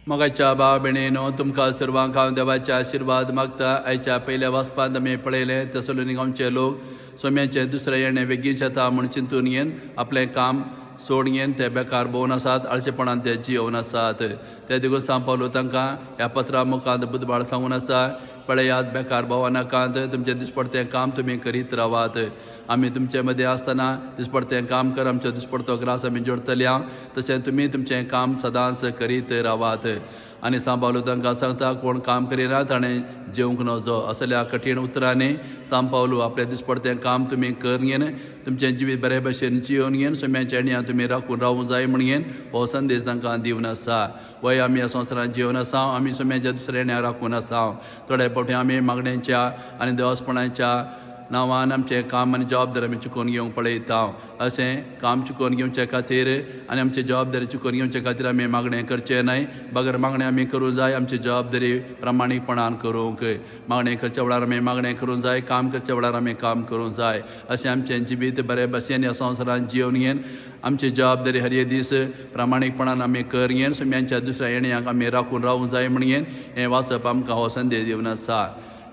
मोगाच्या भाव भयणीनो तुमकां सर्वांक हांव देवाचे आशिर्वाद मागता. आयच्या पयल्या वचपांत आमी पळयलें तेसलोनिकांचे लोक सोम्याचे दुसरे येणें बेगीन शेता म्हूण चिंतून येन आपलें काम सोडून येन ते बेकार भोंवन आसात, आळसेपणान ते जियोवन आसात. ते देखून सांपावलो तांकां ह्या पत्रा मुखांत बुधबार सांगून आसा, पळयात बेकार भोंवो नाकात, तुमचें दिसपडतें काम तुमी करीत रावात. आमी तुमचे मदीं आसतना दिसपडतें काम कर, आमचो दिसपडतो ग्रास आमी जोडटल्या, तशें तुमी तुमचें काम सदांच करीत रावात. आनी सांबावलो तांकां सांगता, कोण काम करिना ताणें जेवंक नजो. असल्या कठीण उतरांनी सांपावलो आपलें दिसपडतें काम तुमी करयेन, तुमचें जिवीत बरे भशेन जियोवन घेवन सोम्याच्या एणया तुमी राखून रावूंक जाय म्हणून हो संदेश तांकां दिवन आसा. वय आमी ह्या संवसारांत जियोवन आसा, आमी सोम्याच्या दुसऱ्या एणया राखून आसा. थोडे फावटी आमी मागण्यांच्या आनी देवास्पणाच्या नांवान आमचें काम आनी जबाबदारी आमी चुकोवन घेवंक पळयता. अशें काम चुकोवन घेवचे खातीर आनी आमची जबाबदारी चुकोवन घेवचे खातीर आमी मागणें करचें न्हय. बगर मागणें आमी करूं जाय, आमची जबाबदारी प्रामाणीकपणान करूंक. मागणें करचे वेळार आमी मागणें करूं जाय, काम करचे वेळार आमी काम करूं जाय. अशें आमचें जिवीत बरे भशेन ह्या संवसारांत जियोवन घेवन आमची जबाबदारी हर एक दीस प्रामाणीकपणान आमी करयेन सोम्यांच्या दुसऱ्या येणयाक आमी राखून रावूंक जाय म्हणून हें वाचप आमकां हो संदेश दिवन आसा.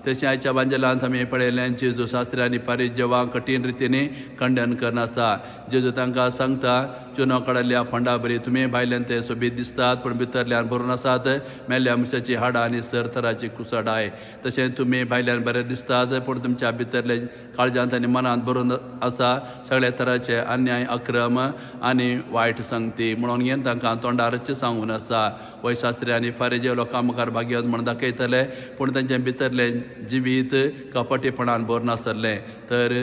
तशें आयच्या बांजलांत आमी पळयलें जेजू शास्त्री आनी फारीजेवांक कठीण रितीन खंडन करनासा. जेजू तांकां सांगता, चुनो काडिल्ल्या फंडा बरी तुमी भायल्यान ते सोबीत दिसतात पूण भितरल्यान भरून आसात मेल्ल्या मनशाची हाडां आनी सरतराची कुसडाय. तशें तुमी भायल्यान बरे दिसतात पूण तुमच्या भितरले काळजांत आनी मनांत भरून आसा सगळे तराचे अन्याय, अक्रम आनी वायट संगती म्हणून हें तांकां तोंडारच सांगून आसा. वय शास्त्री आनी फारीजे लोकां मुखार भाग्यवंत म्हूण दाखयतले पूण तांचे भितरलें जिवीत कपटीपणान भरून आसतलें. तर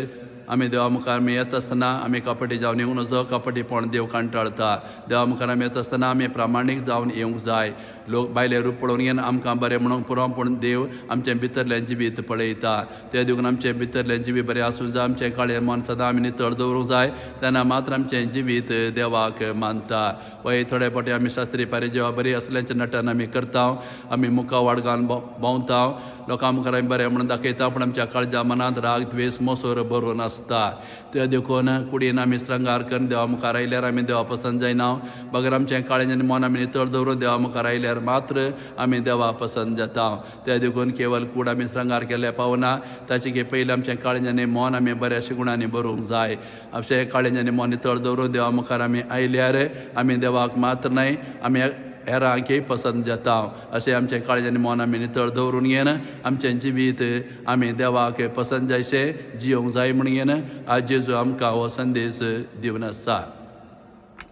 आमी देवा मुखार आमी येता आसतना आमी कपटी जावन येवंक नजो. कपटीपण देव कांटाळटा. देवा मुखार आमी येता आसतना आमी प्रामाणीक जावन येवंक जाय. लोक भायले रूप पळोवन येवन आमकां बरें म्हणूंक पुरो पूण देव आमचें भितरलें जिवीत पळयता. ते देखून आमचें भितरलें जिवीत बरें आसूं जाय. आमचें काळें मन सदां आमी नितळ दवरूंक जाय, तेन्ना मात्र आमचें जिवीत देवाक मानता. वय थोडे फावटी आमी शास्त्री फारीजेवा बरी असल्याचें नटन आमी करता, आमी मुखार वाडगान भोंवता, लोकां मुखार आमी बरें म्हणून दाखयता पूण आमच्या काळजा मनांत राग द्वेश मोसोर भरून आसता. ते देखून कुडीन आमी श्रंगार करून देवा मुखार आयल्यार आमी देवा पसंद जायना. बगर आमचें काळें आनी मन आमी नितळ दवरून देवा मुखार आयल्यार मात्र आमी देवा पसंद जाता. ते देखून केवळ कूड आमी श्रंगार केले पावना, ताचे पयलीं आमचें काळें आनी मन आमी बऱ्याशे गुणांनी भरूंक जाय. अशें काळें आनी मन नितळ दवरून देवा मुखार आमी आयल्यार आमी देवाक मात्र न्हय आमी हेरांकय पसंद जाता. अशें आमचें काळजें आनी मन आमी नितळ दवरून येन आमचें जिवीत आमी देवाक पसंद जायशें जियोंक जाय म्हणून आज जेजू आमकां हो संदेश दिवन आसा.